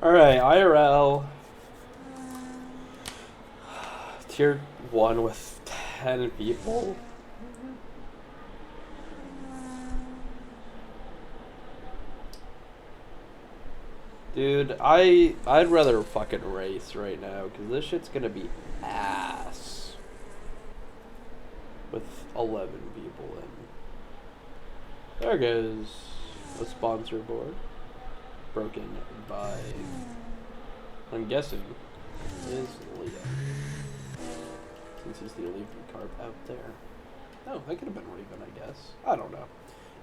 Alright, IRL. Tier 1 with 10 people. Dude, I'd rather fucking race right now, because this shit's gonna be ass. With 11 people in. There goes a sponsor board. Broken by, I'm guessing, is Liam. Since he's the only carp out there. Oh, that could have been Raven, I guess. I don't know.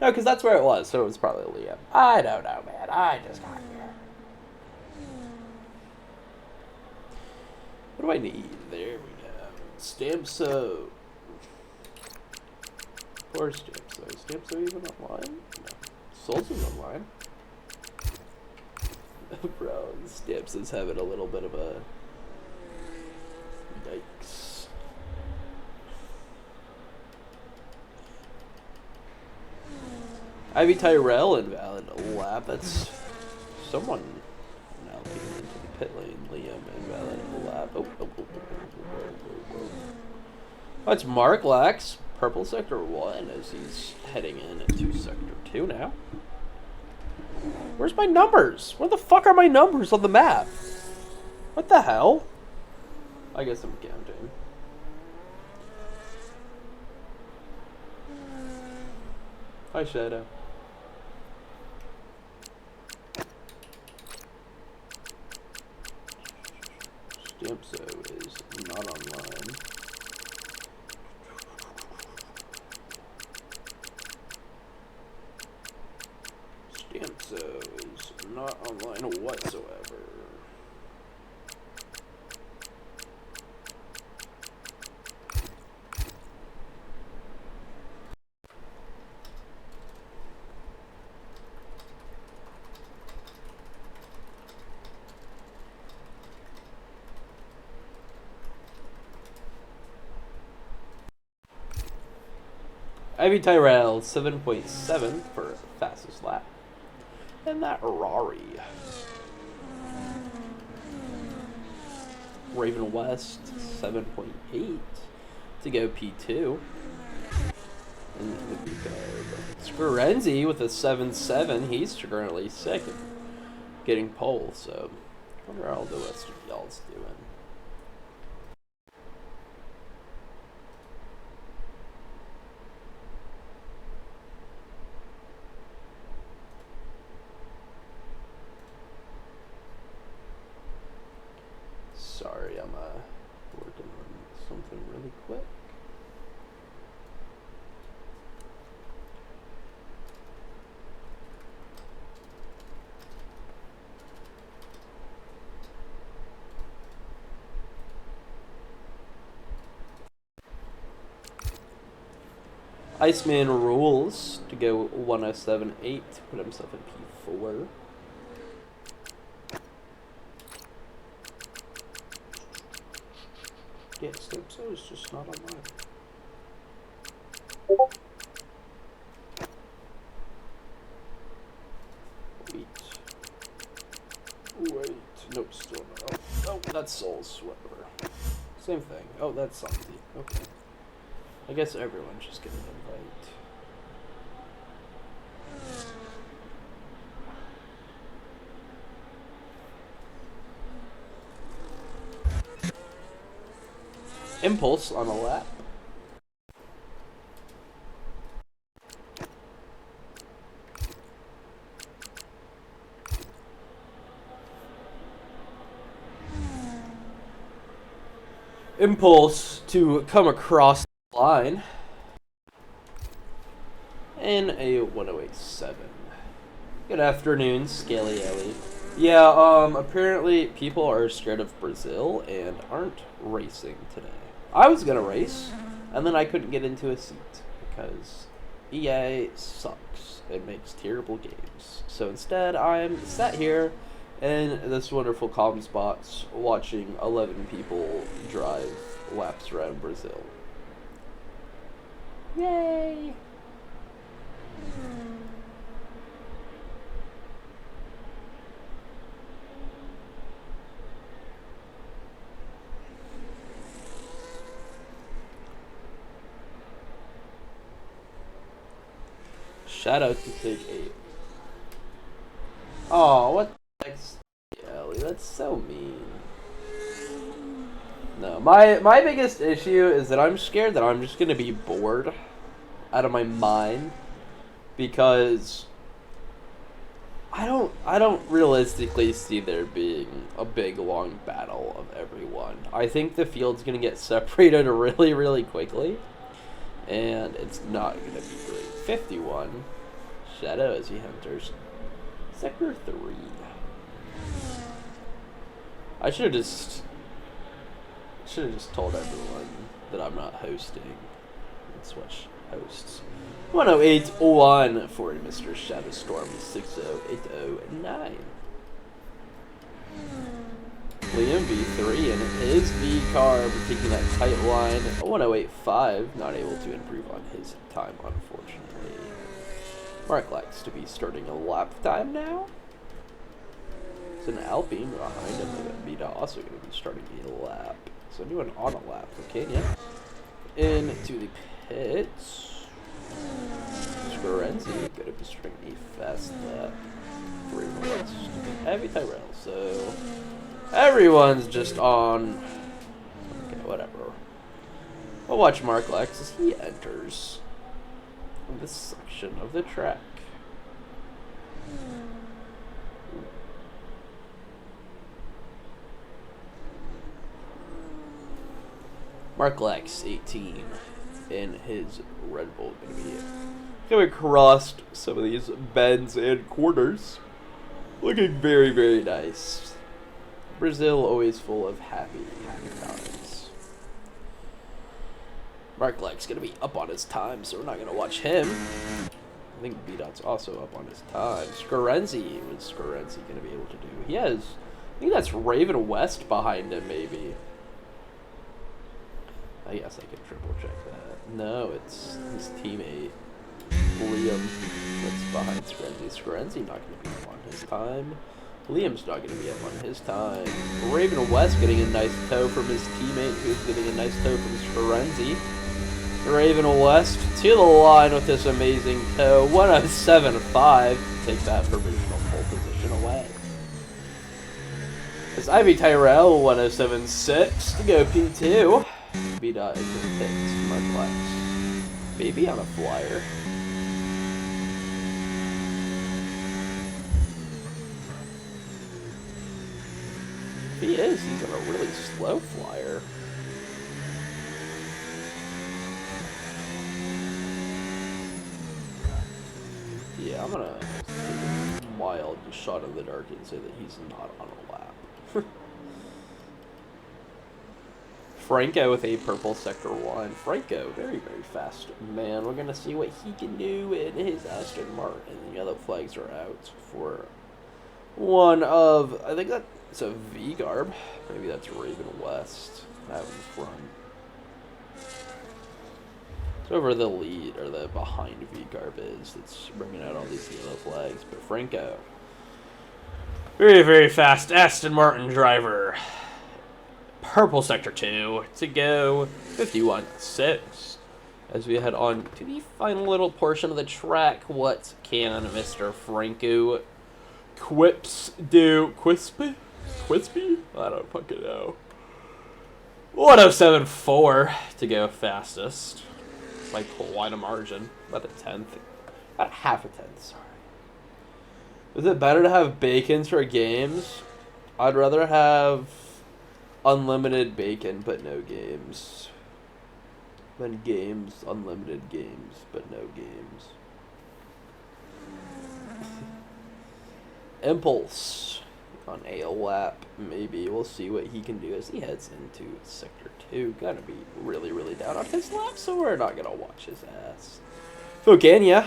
No, because that's where it was, so it was probably Liam. I don't know, man. I just got here. What do I need? There we go. Stamso. Poor Stamso. Is Stamso even online? No. Solz is online. Bro, Stamso's having a little bit of a... Yikes. Ivy Tyrell invalid lap. That's someone now came into the pit lane. Liam invalid lap. Oh. That's Mark Lax. Purple sector 1 as he's heading into sector 2 now. Where's my numbers? Where the fuck are my numbers on the map? What the hell? I guess I'm counting. Hi, Shadow. Stamso is not online. Stamso is not online whatsoever. Ivy Tyrell, 7.7 for fastest lap. And that Rari. Raven West, 7.8 to go P2. And that would be good. Squarenzi with a 7.7. He's currently second. Getting pole, so I wonder how all the rest of y'all's doing. Sorry, I'm working on something really quick. Iceman rules to go 107.8 to put himself in P4. Yeah, Stamso is just not online. Wait. Nope, still not. Oh, that's Solz, whatever. Same thing. Oh, that's something. Okay. I guess everyone's just gonna invite. Impulse on a lap. Impulse to come across the line. And a 108.7. Good afternoon, Scaly Ellie. Yeah, apparently people are scared of Brazil and aren't racing today. I was gonna race, and then I couldn't get into a seat because EA sucks and makes terrible games. So instead, I'm sat here in this wonderful comms box watching 11 people drive laps around Brazil. Yay! Shadow to take 8. Oh, what the heck? Ellie, that's so mean. No, my biggest issue is that I'm scared that I'm just gonna be bored out of my mind because I don't realistically see there being a big long battle of everyone. I think the field's gonna get separated really, really quickly, and it's not gonna be great. 51. Shadow as he enters Sector 3. I should have just told everyone that I'm not hosting and switch hosts. 108.1 for Mr. Shadowstorm 60809. Liam V3 and his V car taking that tight line. 108.5, not able to improve on his time, unfortunately. Mark likes to be starting a lap time now. It's an Alpine behind him, and Vita also going to be starting a lap. So doing on a lap, okay, yeah. Into the pits. Scorenzi going to be starting a fast lap. 3 minutes. Heavy Tyrell, so everyone's just on. Okay, whatever. We'll watch Mark Lex as he enters this section of the track. Mark Lex, 18, in his Red Bull, going to be coming across some of these bends and corners. Looking very, very nice. Brazil always full of happy times. Mark Lex going to be up on his time, so we're not going to watch him. I think B-Dot's also up on his time. Scorenzi, what's Scorenzi going to be able to do? He has, I think that's Raven West behind him, maybe. I guess I can triple check that. No, it's his teammate, Liam, that's behind Scorenzi. Scorenzi not going to be up on his time. Liam's not going to be up on his time. Raven West getting a nice tow from his teammate, who's getting a nice tow from Scorenzi. Raven West to the line with this amazing tow. 107.5. Take that provisional pole position away. It's Ivy Tyrell, 107.6 to go P2. B-Dot into the pits. Mark Lex. Baby on a flyer. If he is, he's on a really slow flyer. Yeah, I'm gonna take a wild shot in the dark and say that he's not on a lap. Franco with a purple sector 1. Franco, very, very fast man. We're gonna see what he can do in his Aston Martin. The yellow flags are out for one of, I think that's a V-Garb. Maybe that's Raven West out in front. It's over the lead, or the behind V-Garb is, that's bringing out all these yellow flags. But Franco, very, very fast Aston Martin driver. Purple sector 2 to go 51.6. As we head on to the final little portion of the track, what can Mr. Franco Quips do? Quispy? I don't fucking know. 107.4 to go fastest. By quite a margin. About a tenth. About half a tenth, sorry. Is it better to have bacons for games? I'd rather have unlimited bacon, but no games. Then games, unlimited games, but no games. Impulse on a lap, maybe. We'll see what he can do as he heads into Sector 2. Gonna be really, really down on his lap, so we're not gonna watch his ass. Focania,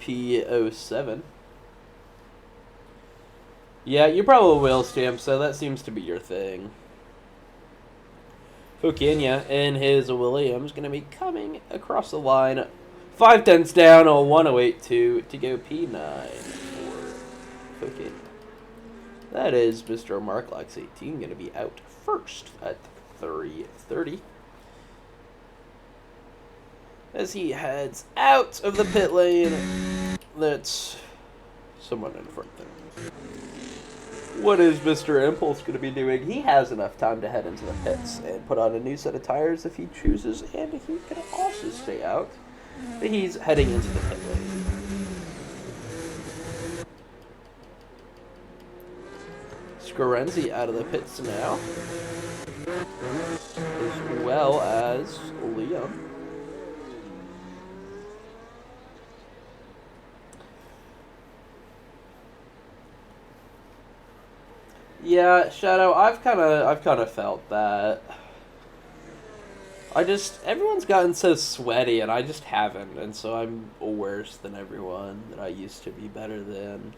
P07. Yeah, you probably will, Stamp, so that seems to be your thing. Focania and his Williams going to be coming across the line. 5 tenths down, a 108.2 to go P9 for Focania. That is Mr. Mark Lex 18 going to be out first at 3:30. As he heads out of the pit lane that's someone in front there. What is Mr. Impulse going to be doing? He has enough time to head into the pits and put on a new set of tires if he chooses, and he can also stay out. But he's heading into the pit lane. Scorenzi out of the pits now, as well as Liam. Yeah, Shadow, I've kind of felt that. Everyone's gotten so sweaty, and I just haven't, and so I'm worse than everyone that I used to be better than.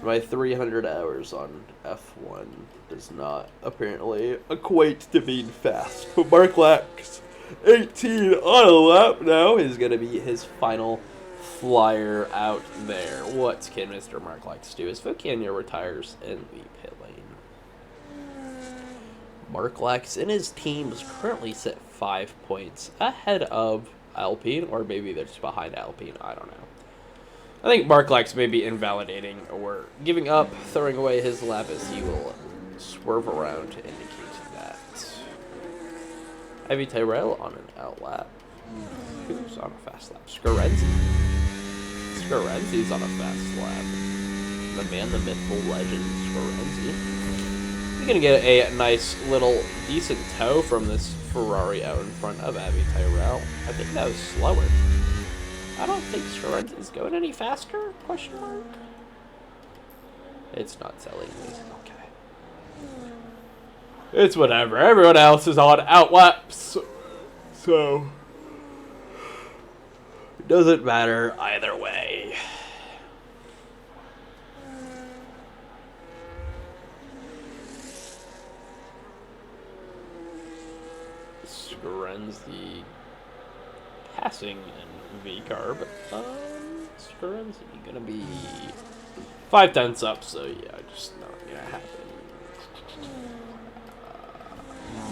My 300 hours on F1 does not apparently equate to being fast. But Mark Lax, 18 on a lap now, is going to be his final flyer out there. What can Mr. Mark Lax do as Focania retires in the pit lane? Mark Lax and his team is currently set 5 points ahead of Alpine, or maybe they're just behind Alpine, I don't know. I think Mark Lax may be invalidating or giving up, throwing away his lap as he will swerve around to indicate that. Heavy Tyrell on an out lap. Who's on a fast lap? Scorenzi. Scorenzi's on a fast lap. The man, the myth, the legend, Scorenzi. He's going to get a nice little decent tow from this Ferrari out in front of Abby Tyrell. I think that was slower. I don't think Scorenzi's going any faster? Question mark. It's not telling me. Okay. It's whatever. Everyone else is on outlaps. So it doesn't matter either way. Scorenzi passing V-carb. Scorenzi gonna be 5/10 up, so yeah, just not gonna happen.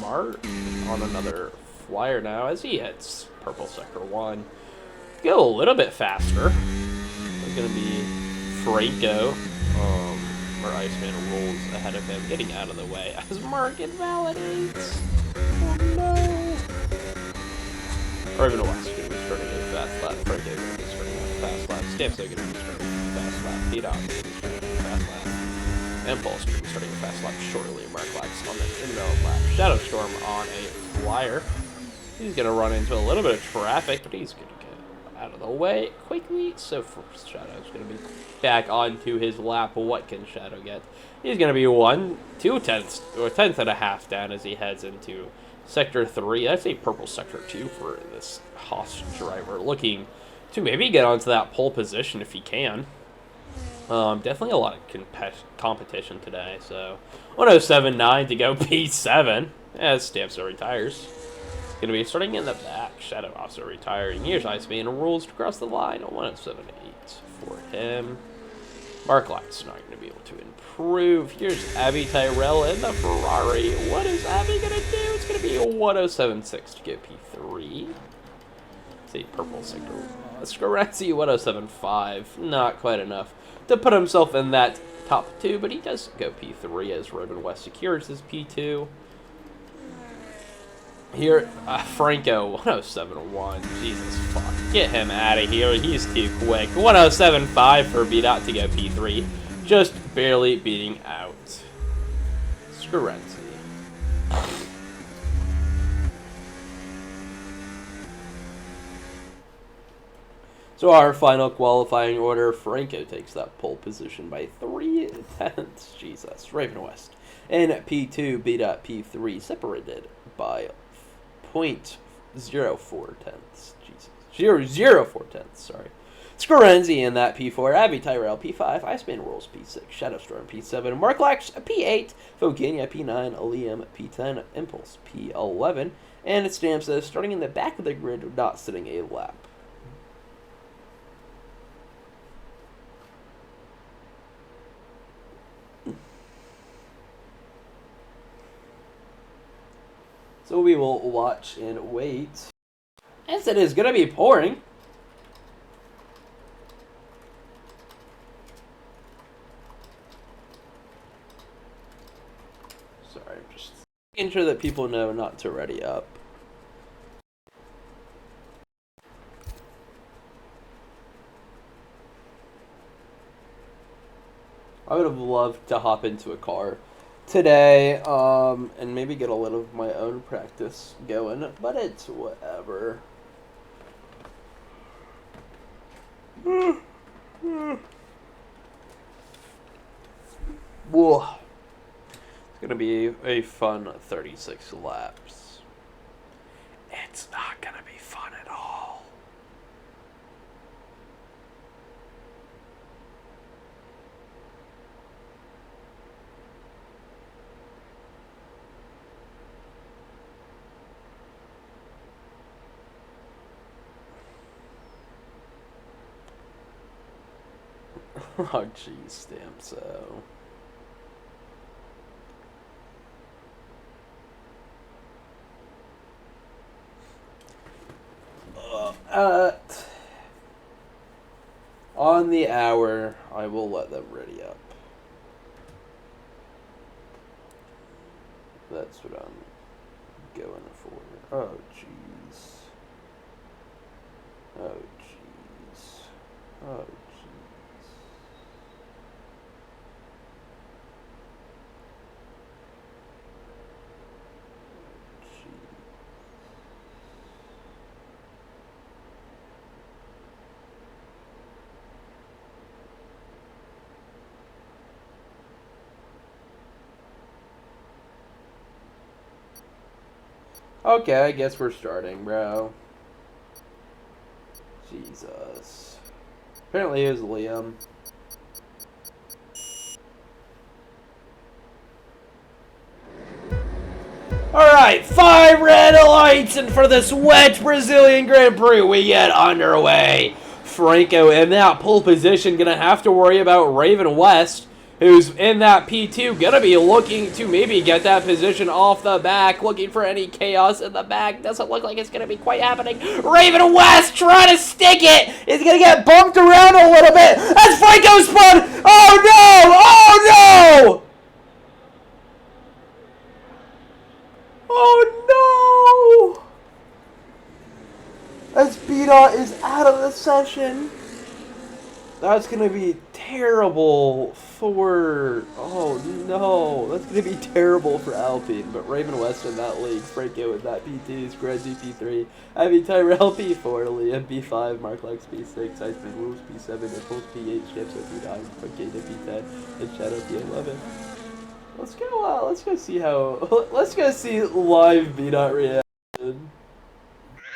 Mart on another flyer now as he hits purple sector 1. Go a little bit faster. It's gonna be Franco, where Iceman rolls ahead of him, getting out of the way as Mark invalidates. Oh no. Or even a West going to be starting a fast lap. Franco going to be starting a fast lap. Stamps going to be starting a fast lap. P-Dot going to be starting a fast lap. Impulse going to be starting a fast lap shortly. Mark Lax on the in-middle lap. Shadow Storm on a flyer. He's going to run into a little bit of traffic, but he's going to get out of the way quickly. So first Shadow's going to be back onto his lap. What can Shadow get? He's going to be 1/2 and a half down as he heads into Sector 3, that's a purple Sector 2 for this Haas driver, looking to maybe get onto that pole position if he can. Definitely a lot of competition today, so 107.9 to go P7 as Stamps retires. Going to be starting in the back, Shadow also retiring. Here's Iceman rules to cross the line, 107.8 for him. Mark Lax not going to be able to improve. Here's Abby Tyrell in the Ferrari. What is Abby going to do? It's going to be a 107.6 to get P3. It's a purple sector. Scorenzi 107.5. Not quite enough to put himself in that top 2, but he does go P3 as Robin West secures his P2. Here, Franco, 107.1. Jesus fuck. Get him out of here. He's too quick. 107.5 for B-Dot to go P3. Just barely beating out Scorenzi. So our final qualifying order, Franco takes that pole position by 3/10. Jesus. Raven West. And P2, B-Dot, P3 separated by 0.04 tenths. Jesus. 0.04 tenths, sorry. Scorenzi in that P4, Abby Tyrell P5, Iceman rolls P6, Shadowstorm P7, Mark Lax P8, Focania P9, Liam P10, Impulse P11, and it stamps as starting in the back of the grid, not sitting a lap. So we will watch and wait, as it is going to be pouring. sure that people know not to ready up. I would have loved to hop into a car today, and maybe get a little of my own practice going, but it's whatever. Whoa. It's gonna be a fun 36 laps. It's not gonna be fun at all. Oh, geez, damn so. On the hour, I will let them ready up. That's what I'm going for. Oh, jeez. Oh, jeez. Oh, jeez. Okay, I guess we're starting, bro. Jesus. Apparently it was Liam. Alright, 5 red lights, and for this wet Brazilian Grand Prix, we get underway. Franco in that pole position, gonna have to worry about Raven West, who's in that P2, gonna be looking to maybe get that position off the back, looking for any chaos in the back. Doesn't look like it's gonna be quite happening. Raven West trying to stick it. He's gonna get bumped around a little bit as Franco spun. Oh no! Oh no! Oh no! As B-Dot is out of the session. That's going to be terrible for... Oh, no. That's going to be terrible for Alpine. But Raven West in that league, Franco in that P2, Scrudgy P3, Ivy Tyrell P4, Liam P5, Mark Lex P6, Iceman Wolves P7, Nichols P8, Shamso P9, Fakeda P10, and Shadow P11. Let's go see how... Let's go see live B-Dot reaction.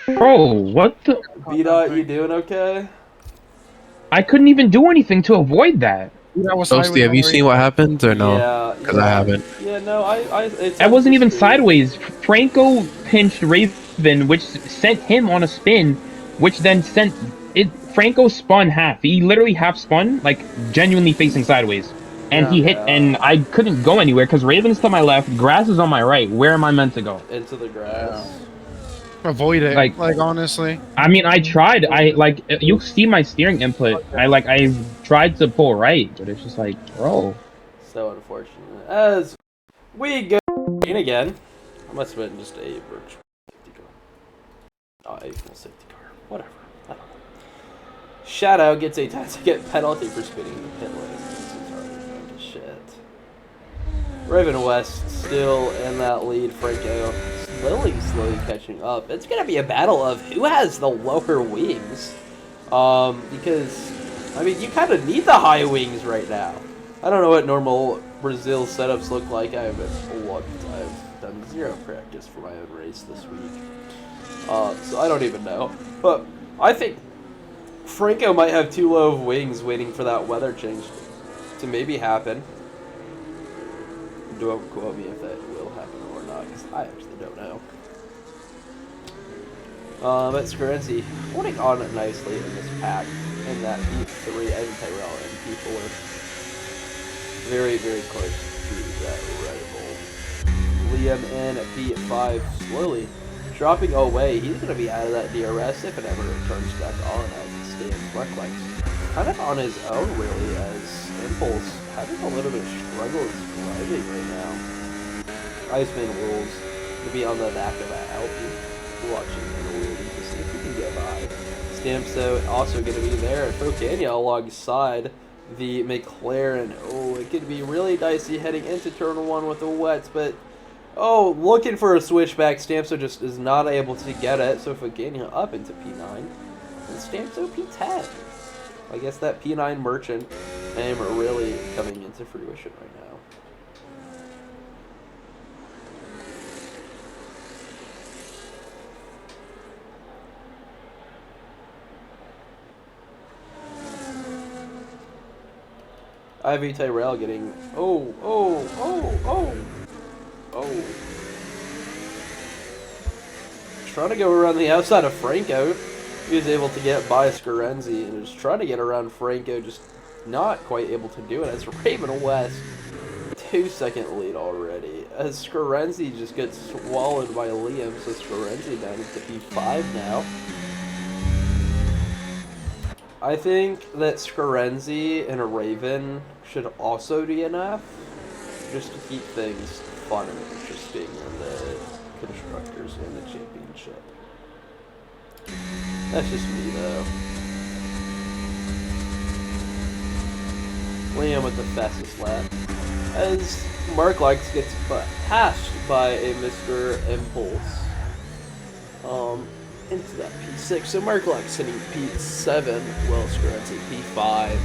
Bro, what the... B-Dot, you doing okay? I couldn't even do anything to avoid that. Toasty, have you seen what happened or no? Yeah, Because I haven't. Yeah, no, I wasn't even sideways. Franco pinched Raven, which sent him on a spin, which then sent it. Franco spun half. He literally half spun, like genuinely facing sideways, and he hit. And I couldn't go anywhere because Raven's to my left, grass is on my right. Where am I meant to go? Into the grass. Avoid it, like honestly. I mean, I tried. You see my steering input. I tried to pull right, but it's just like, bro. So unfortunate. As we go in again, I must have been just a virtual safety car. Oh, a full safety car. Whatever. I don't know. Shadow gets a 10-second penalty for spinning in the pit lane. This is already going to shit. Raven West still in that lead. Franco slowly catching up. It's gonna be a battle of who has the lower wings, because I mean you kind of need the high wings right now. I don't know what normal Brazil setups look like. I haven't looked. I've done 0 practice for my own race this week, so I don't even know. But I think Franco might have too low of wings, waiting for that weather change to maybe happen. Don't quote me if that will happen or not, because I actually don't know. But Scarenzi holding on nicely in this pack in that P3 and Tyrell and P4. Very, very close to that Red Bull. Liam in at P5 slowly dropping away. He's going to be out of that DRS if it ever turns back on as it stands. Mark kind of on his own, really, as Impulse having a little bit of struggles driving right now. Iceman Rules to be on the back of that Alpine, watching and waiting to see if he can get by. Stamso also going to be there. Focania alongside the McLaren. Oh, it could be really dicey heading into turn 1 with the wets, but oh, looking for a switchback. Stamso just is not able to get it, so Focania up into P9 and Stamso P10. I guess that P9 merchant name are really coming into fruition right now. Ivy Tyrell getting oh. Trying to go around the outside of Franco. He was able to get by Scarenzi and was trying to get around Franco, just not quite able to do it as Raven West 2-second lead already. As Scarenzi just gets swallowed by Liam, so Scarenzi down to P5 now. I think that Scarenzi and Raven should also DNF, just to keep things fun and interesting in the Constructors and the Championship. That's just me, though. Liam with the fastest lap. As Marklex gets passed by a Mr. Impulse. Into that P6. So Marklex hitting P7, Will Scarenzi P5.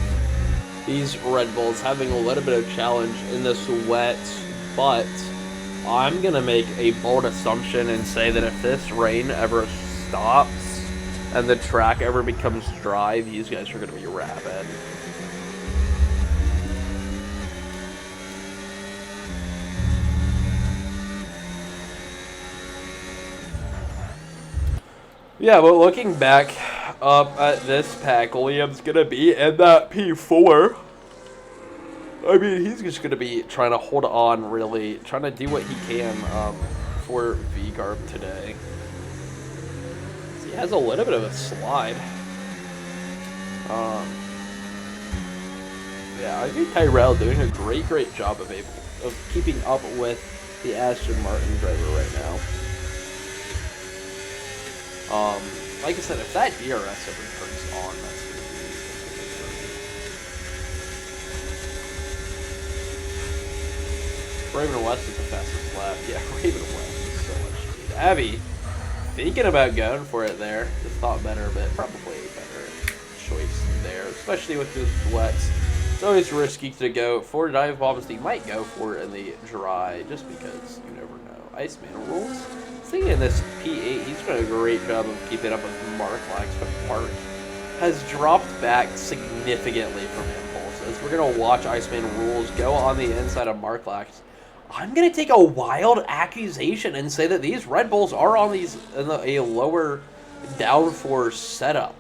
These Red Bulls having a little bit of challenge in this wet, but I'm going to make a bold assumption and say that if this rain ever stops and the track ever becomes dry, these guys are going to be rabid. Yeah, but looking back up at this pack, Liam's going to be in that P4. I mean, he's just going to be trying to hold on, really, trying to do what he can for V-Garb today. He has a little bit of a slide. Yeah, I think Tyrell doing a great job of keeping up with the Aston Martin driver right now. Like I said, if that DRS ever turns on, that's going to be Raven West is the fastest lap. Yeah, Raven West is so much speed. Abby, thinking about going for it there. Just thought better, but probably a better choice there, especially with this wets. It's always risky to go for dive bombs. You might go for it in the dry, just because you never know. Iceman Rules. Thinking this P8, he's done a great job of keeping up with Marklex, but Mark has dropped back significantly from Impulse. As we're going to watch Iceman Rules go on the inside of Marklex, I'm going to take a wild accusation and say that these Red Bulls are on a lower downforce setup.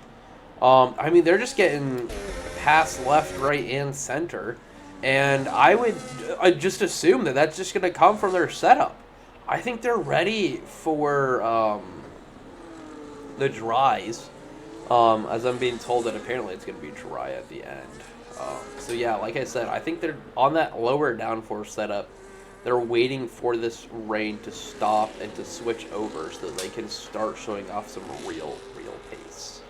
I mean, they're just getting passed left, right, and center, and I just assume that that's just going to come from their setup. I think they're ready for the dries, as I'm being told that apparently it's going to be dry at the end. So yeah, like I said, I think they're on that lower downforce setup. They're waiting for this rain to stop and to switch over so that they can start showing off some real pace.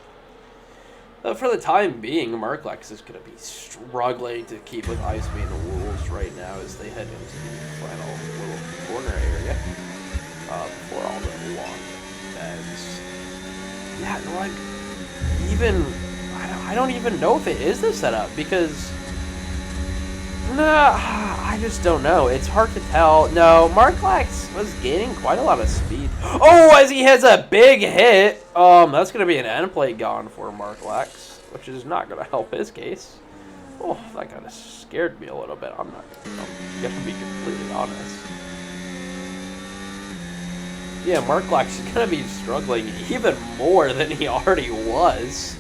But for the time being, Marklex is going to be struggling to keep with Iceman Rules right now as they head into the final little corner area for all the long bends. Yeah, no, I don't even know if it is the setup because I just don't know. It's hard to tell. No, Marklex was gaining quite a lot of speed. Oh, as he has a big hit. That's going to be an end plate gone for Marklex, which is not going to help his case. Oh, that kind of scared me a little bit. I'm going to be completely honest. Yeah, Marklex is going to be struggling even more than he already was.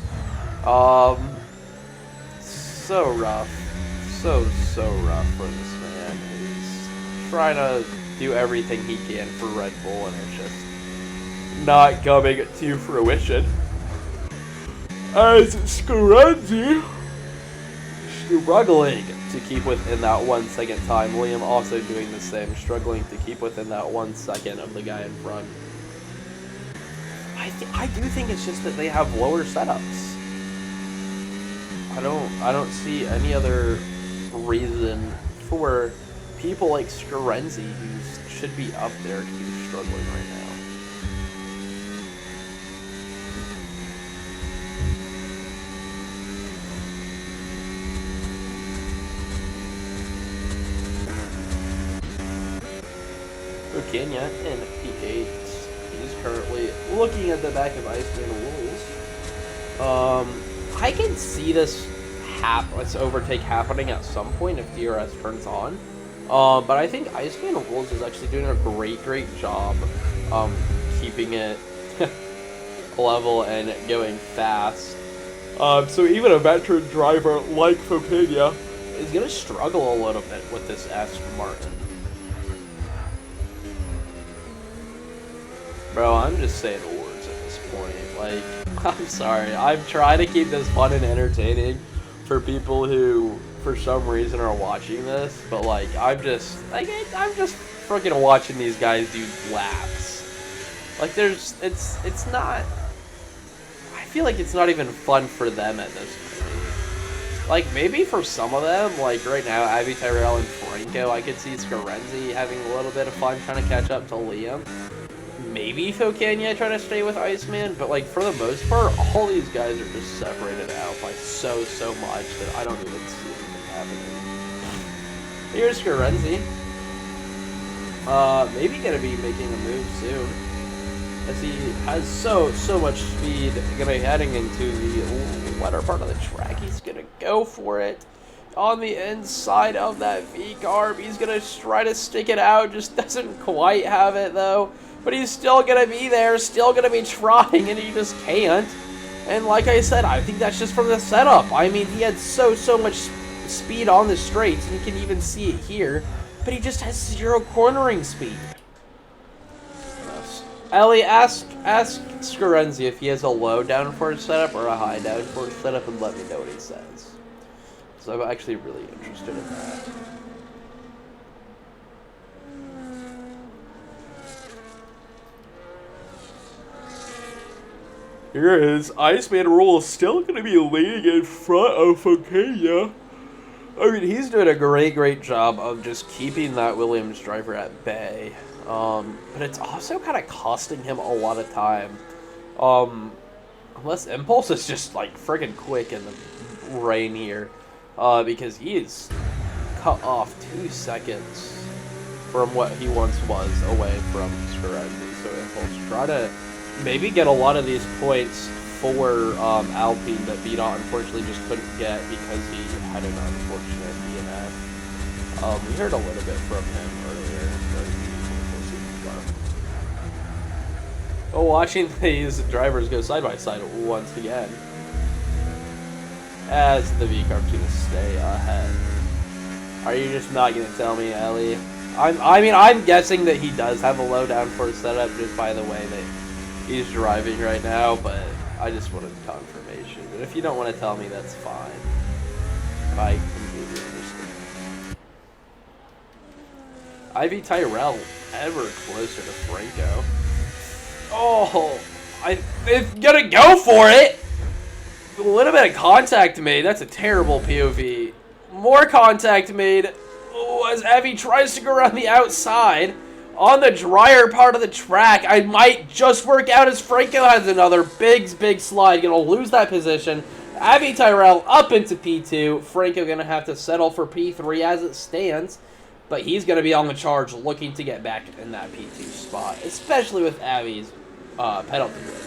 So rough. So rough for this man. He's trying to do everything he can for Red Bull, and it's just not coming to fruition. As Scarenzi struggling to keep within that 1 second time. Liam also doing the same, struggling to keep within that 1 second of the guy in front. I do think it's just that they have lower setups. I don't see any other reason for people like Scarenzi, who should be up there, to be struggling right now. Kenya in P8. He's currently looking at the back of Iceman Rules. I can see this overtake happening at some point if DRS turns on. But I think Iceman Rules is actually doing a great job keeping it level and going fast. So even a veteran driver like Fokenya is going to struggle a little bit with this Aston Martin. Bro, I'm just saying words at this point. Like, I'm sorry. I'm trying to keep this fun and entertaining for people who, for some reason, are watching this. But, like, I'm just freaking watching these guys do laps. Like, it's not... I feel like it's not even fun for them at this point. Like, maybe for some of them, like, right now, Abby Tyrell and Franco, I could see Scarenzi having a little bit of fun trying to catch up to Liam. Maybe Fokenya trying to stay with Iceman, but like for the most part, all these guys are just separated out by so much that I don't even see anything happening. Here's Scarenzi. Maybe gonna be making a move soon, as he has so much speed. Gonna be heading into the latter part of the track. He's gonna go for it on the inside of that V-carb. He's gonna try to stick it out, just doesn't quite have it though. But he's still going to be there, still going to be trying, and he just can't. And like I said, I think that's just from the setup. I mean, he had so much speed on the straights, and you can even see it here. But he just has 0 cornering speed. Ellie, ask Scarenzi if he has a low downforce setup or a high downforce setup, and let me know what he says. So I'm actually really interested in that. Here is Iceman Rule still going to be leading in front of Fokenya. I mean, he's doing a great job of just keeping that Williams driver at bay. But it's also kind of costing him a lot of time. Unless Impulse is just like friggin' quick in the rain here. Because he is cut off 2 seconds from what he once was away from Scarenzi. So Impulse try to maybe get a lot of these points for Alpine that Beat-Out unfortunately just couldn't get because he had an unfortunate DNF. We heard a little bit from him earlier. Oh, watching these drivers go side by side once again as the V-Carb's going to stay ahead. Are you just not going to tell me, Ellie? I'm guessing that he does have a low downforce setup just by the way that he's driving right now, but I just wanted confirmation. But if you don't want to tell me, that's fine. I completely understand. Ivy Tyrell ever closer to Franco. Oh, it's gonna go for it. A little bit of contact made. That's a terrible POV. More contact made. Oh, as Evie tries to go around the outside. On the drier part of the track, I might just work out as Franco has another big slide. Gonna lose that position. Abby Tyrell up into P2. Franco gonna have to settle for P3 as it stands. But he's gonna be on the charge looking to get back in that P2 spot. Especially with Abby's penalty rate.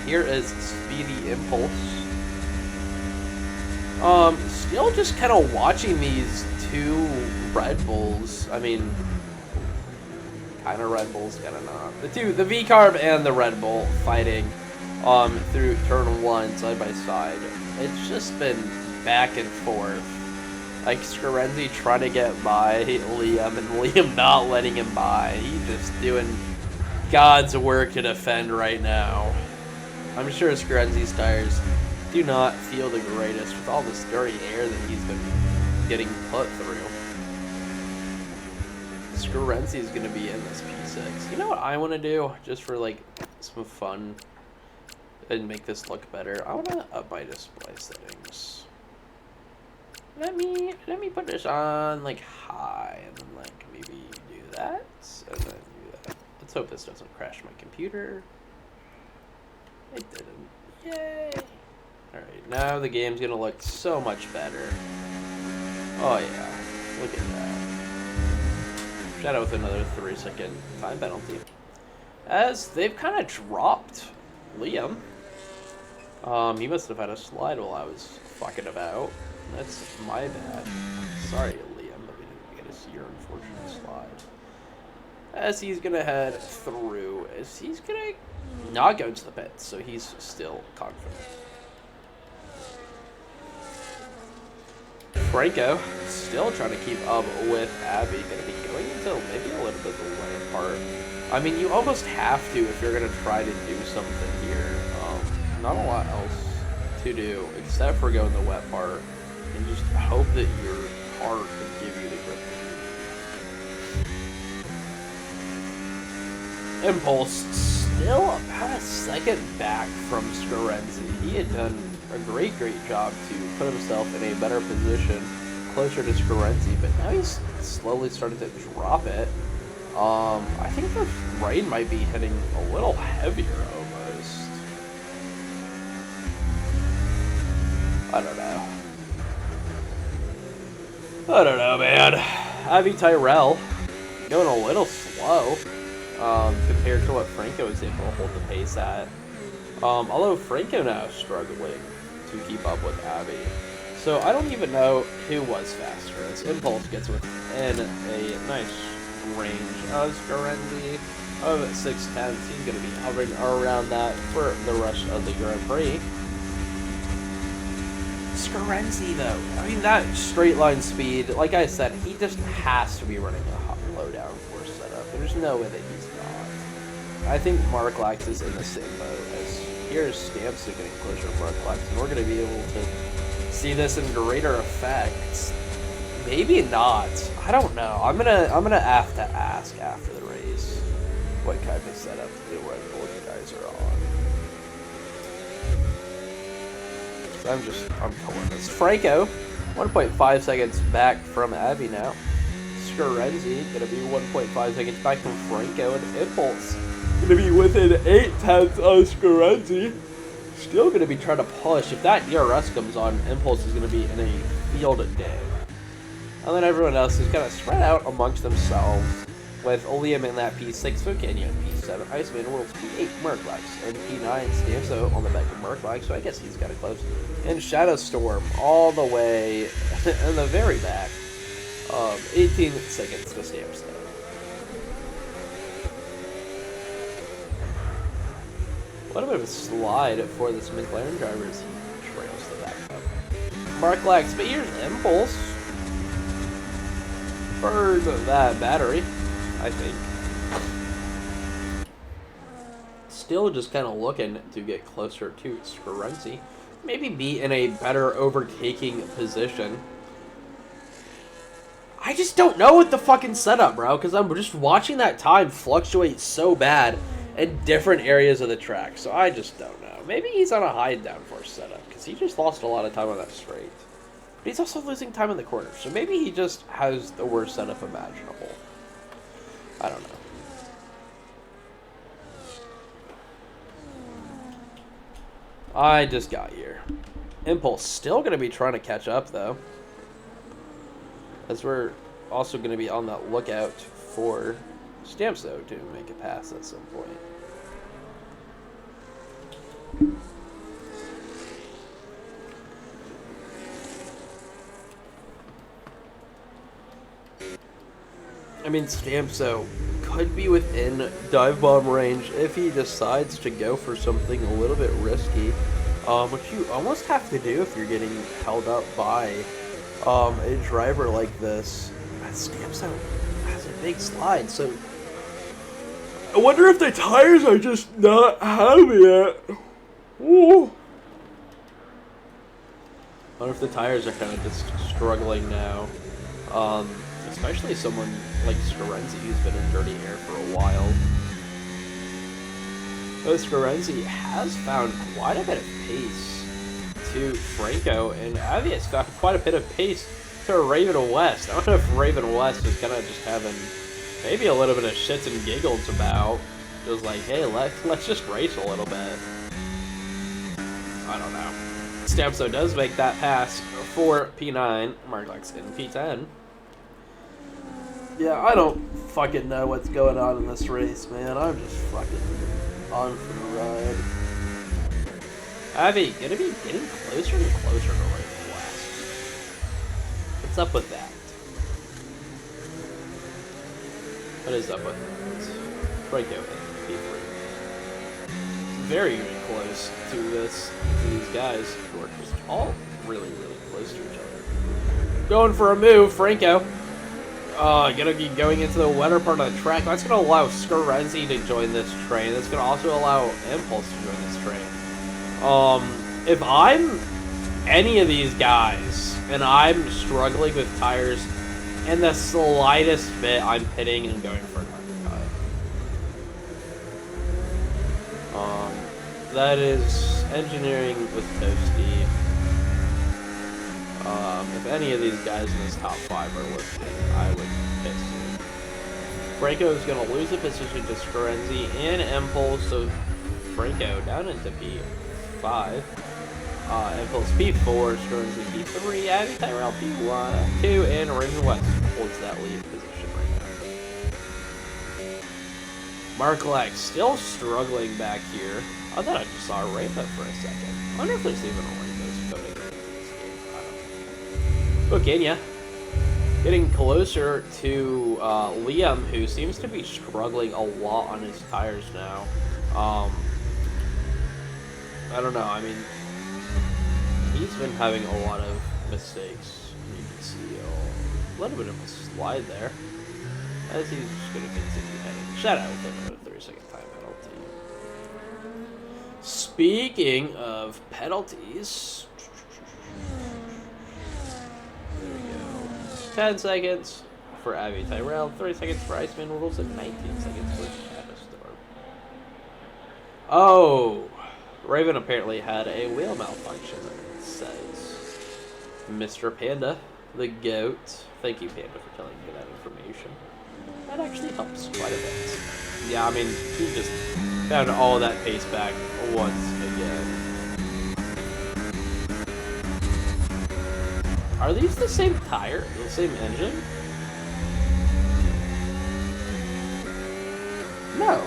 Here is Speedy Impulse. Still just kind of watching these 2 Red Bulls. I mean, kind of Red Bulls, kind of not. The V-Carb and the Red Bull fighting through turn 1 side by side. It's just been back and forth. Like Scarenzi trying to get by Liam and Liam not letting him by. He's just doing God's work to defend right now. I'm sure Scarenzi's tires do not feel the greatest with all this dirty air that he's been getting put through. Scarenzi is going to be in this P6. You know what I want to do, just for like some fun and make this look better? I want to up my display settings. Let me put this on like high, and then like maybe do that, and then do that. Let's hope this doesn't crash my computer. It didn't. Yay! Alright, now the game's gonna look so much better. Oh yeah, look at that. Shadow with another 3-second time penalty. As they've kind of dropped Liam. He must have had a slide while I was fucking about. That's my bad. Sorry, Liam, but we didn't get to see your unfortunate slide. As he's gonna head through, as he's gonna not go into the pit, so he's still confident. Franco still trying to keep up with Abby. Gonna be going into maybe a little bit of the lane part. I mean, you almost have to if you're gonna try to do something here. Not a lot else to do except for go in the wet part and just hope that your car can give you the grip that you need. Impulse still about a second back from Scarenzi. He had done a great job to put himself in a better position closer to Scarenzi, but now he's slowly starting to drop it. I think the rain might be hitting a little heavier almost. I don't know, man. Avi Tyrell going a little slow compared to what Franco was able to hold the pace at. Although Franco now is struggling to keep up with Abby. So I don't even know who was faster as Impulse gets within a nice range of Scarenzi of 6'10". He's going to be hovering around that for the rest of the Grand Prix. Scarenzi, though, I mean, that straight line speed, like I said, he just has to be running a low downforce setup. There's no way that he's not. I think Mark Lax is in the same boat as here's Stamps getting closer to Mark Lax, and we're going to be able to see this in greater effects. Maybe not. I don't know. I'm gonna have to ask after the race what kind of setup the Red Bull guys are on. I'm pulling this. Franco, 1.5 seconds back from Abby now. Scarenzi gonna be 1.5 seconds back from Franco, and Impulse gonna be within 0.8 of Scarenzi. Still gonna be trying to push. If that DRS comes on, Impulse is gonna be in a field day. And then everyone else is kind of spread out amongst themselves, with Liam in that P6, Canyon P7, Iceman Worlds P8, Merklax, and P9 Stamso on the back of Merklax, so I guess he's kind of close. And Shadowstorm all the way in the very back, 18 seconds to Stamso. What a bit of a slide for this McLaren driver as he trails the back up. Merklax, but here's Impulse. Burn that battery, I think. Still just kind of looking to get closer to Scarenzi. Maybe be in a better overtaking position. I just don't know what the fucking setup, bro, because I'm just watching that time fluctuate so bad in different areas of the track, so I just don't know. Maybe he's on a high downforce setup, because he just lost a lot of time on that straight. But he's also losing time in the corner, so maybe he just has the worst setup imaginable. I don't know. I just got here. Impulse still going to be trying to catch up, though. As we're also going to be on that lookout for Stamso to make a pass at some point. I mean, Stamso could be within dive bomb range if he decides to go for something a little bit risky, which you almost have to do if you're getting held up by a driver like this. Stamso has a big slide, so I wonder if the tires are just not having it. Ooh. I wonder if the tires are kind of just struggling now. Especially someone like Scarenzi who's been in dirty air for a while. Though Scarenzi has found quite a bit of pace to Franco, and Avi has found quite a bit of pace to Raven West. I don't know if Raven West is kind of just having maybe a little bit of shits and giggles about. Just like, hey, let's just race a little bit. I don't know. Stamso does make that pass for P9. Marglex in P10. Yeah, I don't fucking know what's going on in this race, man. I'm just fucking on for the ride. Avi gonna be getting closer and closer to Raven West. What's up with that? What is up with that? Franco in P3. Very, very close to these guys who are just all really, really close to each other. Going for a move, Franco. Gonna be going into the wetter part of the track. That's gonna allow Scarenzi to join this train. That's gonna also allow Impulse to join this train. If I'm any of these guys and I'm struggling with tires and the slightest bit, I'm pitting and going for an undercut. That is engineering with Toasty. If any of these guys in this top 5 are listening, I would pit soon. Franco is going to lose a position to Scarenzi and Impulse, so Franco down into P5. Impulse P4, Scarenzi P3, Avi Tyrell P1, 2, and Raven West holds that lead position right now. Marklex still struggling back here. I thought I just saw a rainbow for a second. I wonder if there's even a rainbow coding in this game. I don't know. Bogania getting closer to Liam, who seems to be struggling a lot on his tires now. I don't know. I mean, he's been having a lot of mistakes. You can see a little bit of a slide there. As he's just going to continue heading. Shout out with a 30-second time penalty. Speaking of penalties, there we go. 10 seconds for Avi Tyrell, 30 seconds for Iceman Rules, and 19 seconds for Shattowstorm. Oh, Raven apparently had a wheel malfunction, it says. Mr. Panda, the GOAT. Thank you, Panda, for telling me that information. That actually helps quite a bit. Yeah, I mean, he just found all that pace back once again. Are these the same tire? The same engine? No.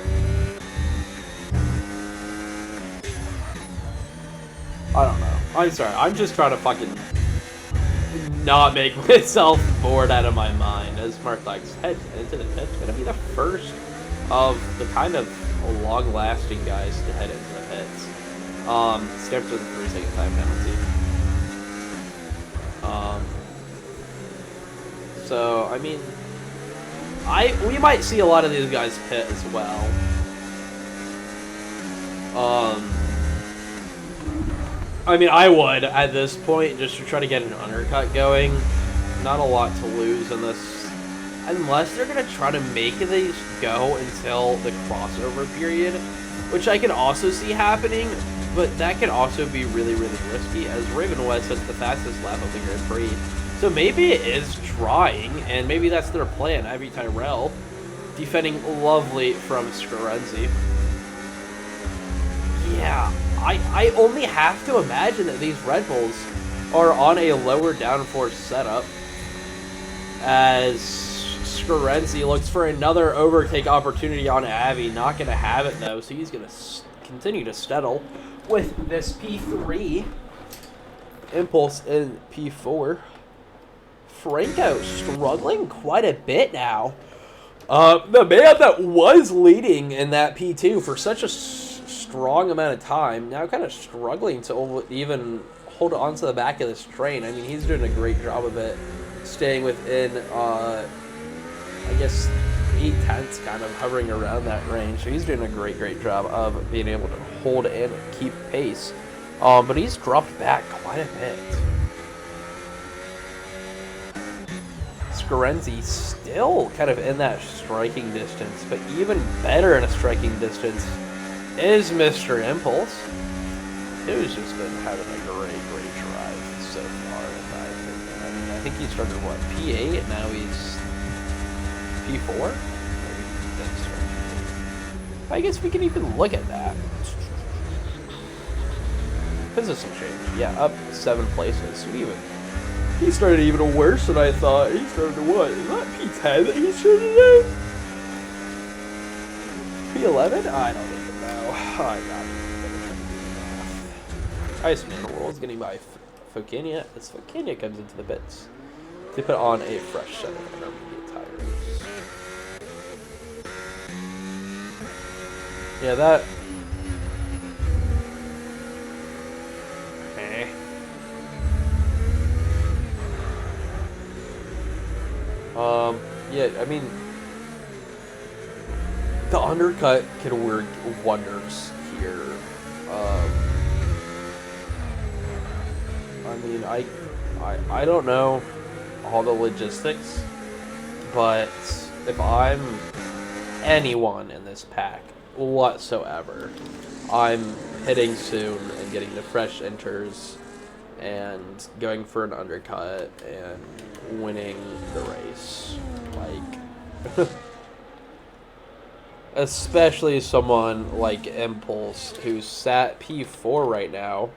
I don't know. I'm sorry. I'm just trying to fucking not make myself bored out of my mind as Marklex heads into the pit. It's going to be the first of the kind of long-lasting guys to head into the pits. Steps with a 3-second time penalty. So, I mean, we might see a lot of these guys pit as well. I mean, I would at this point just to try to get an undercut going. Not a lot to lose in this, unless they're gonna try to make these go until the crossover period, which I can also see happening. But that could also be really, really risky, as Raven West has the fastest lap of the Grand Prix. So maybe it is trying, and maybe that's their plan. Avi Tyrell defending lovely from Scarenzi. Yeah, I only have to imagine that these Red Bulls are on a lower downforce setup, as Scarenzi looks for another overtake opportunity on Avi. Not going to have it, though, so he's going to continue to settle with this P3. Impulse in P4. Franco struggling quite a bit now. The man that was leading in that P2 for such a strong amount of time, now kind of struggling to even hold on to the back of this train. I mean, he's doing a great job of it, staying within, I guess, 8/10, kind of hovering around that range. So he's doing a great job of being able to hold and keep pace. But he's dropped back quite a bit. Scarenzi still kind of in that striking distance, but even better in a striking distance is Mr. Impulse, who's just been having a great drive so far, in my opinion. I mean, I think he started, what, P8, and now he's P4? I guess we can even look at that. Position change. Yeah, up 7 places. So he started even worse than I thought. He started what? Is that P10 that he started at? P11? I don't even know. I got it. Iceman World's getting by Fokania as Fokania comes into the pits. They put on a fresh set of intermediate tires. Yeah, that. Yeah, I mean, the undercut can work wonders here. I mean, I don't know all the logistics, but if I'm anyone in this pack whatsoever, I'm hitting soon and getting the fresh enters and going for an undercut and winning the race. Like, especially someone like Impulse, who's sat P4 right now.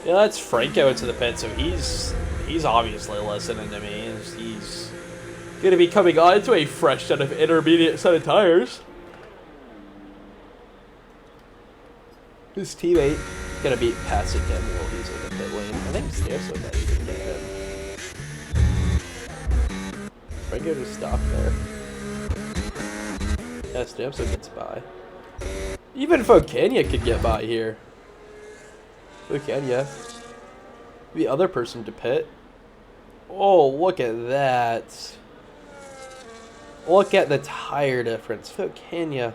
Yeah, that's Franco into the pit, so he's obviously listening to me. He's going to be coming on to a fresh set of intermediate set of tires. His teammate going to be passing him while he's in the pit lane. I think Stamso might even get him. Franco just stopped there. Yeah, Stamso gets by. Even Fokania could get by here. Fokania. The other person to pit. Oh, look at that. Look at the tire difference. Fokania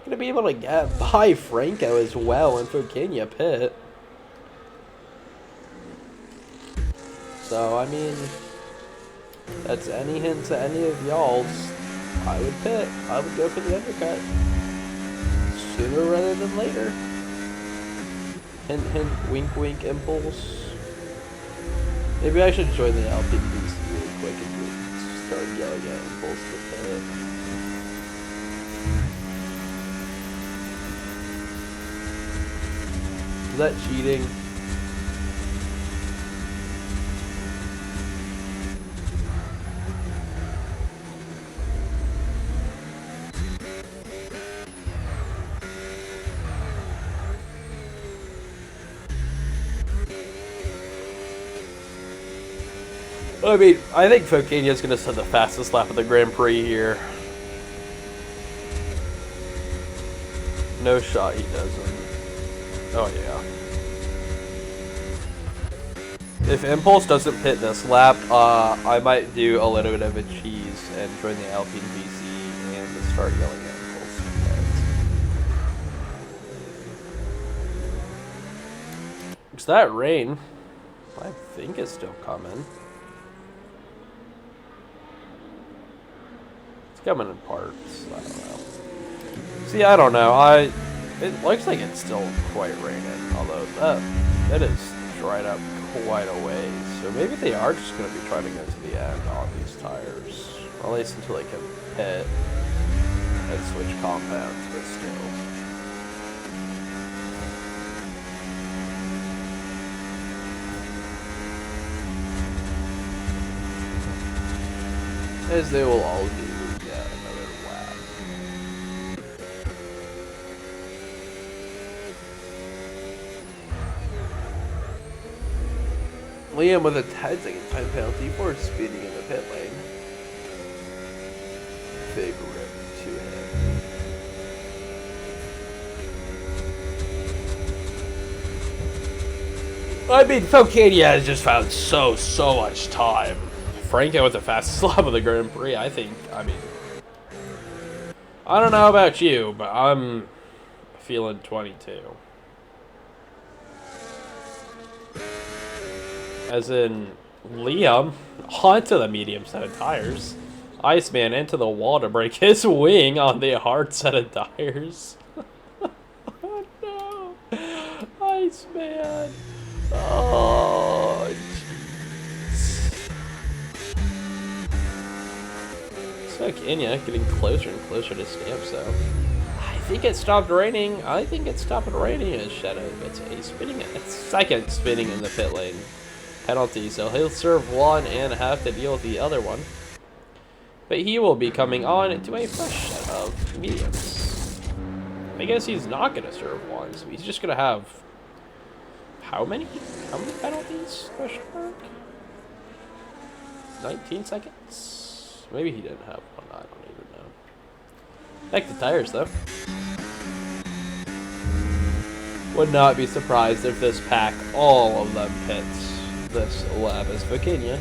gonna be able to get by Franco as well in Fokania pit. So, I mean, that's any hint to any of y'all's. I would pit. I would go for the undercut. Sooner rather than later. Hint, hint, wink, wink, Impulse. Maybe I should join the LPBC really quick and start yelling at Impulse to pit. Is that cheating? I mean, I think Fokania's going to set the fastest lap of the Grand Prix here. No shot he doesn't. Oh, yeah. If Impulse doesn't pit this lap, I might do a little bit of a cheese and join the Alpine VC and just start yelling at Impulse. Because that rain, I think, is still coming. Coming in parts. I don't know. See, I don't know. It looks like it's still quite raining, although that is dried up quite a ways. So maybe they are just going to be trying to go to the end on these tires, or at least until they can pit and switch compounds, but still. As they will all do. Liam with a 10-second time penalty for speeding in the pit lane. Big rip to him. I mean, Fokania has just found so much time Franco with the fastest lap of the Grand Prix, I think. I mean, I don't know about you, but I'm feeling 22. As in, Liam onto the medium set of tires. Iceman into the wall to break his wing on the hard set of tires. Oh no! Iceman! Oh, jeez. So Kenya getting closer and closer to Stamso. I think it stopped raining. I think it stopped raining as Shadow gets a second spinning in the pit lane penalty, so he'll serve one and have to deal with the other one. But he will be coming on into a fresh set of mediums. I guess he's not going to serve one, so he's just going to have... How many penalties? Question mark? 19 seconds? Maybe he didn't have one. I don't even know. Back to tires, though. Would not be surprised if this pack, all of them pits this lap as Virginia.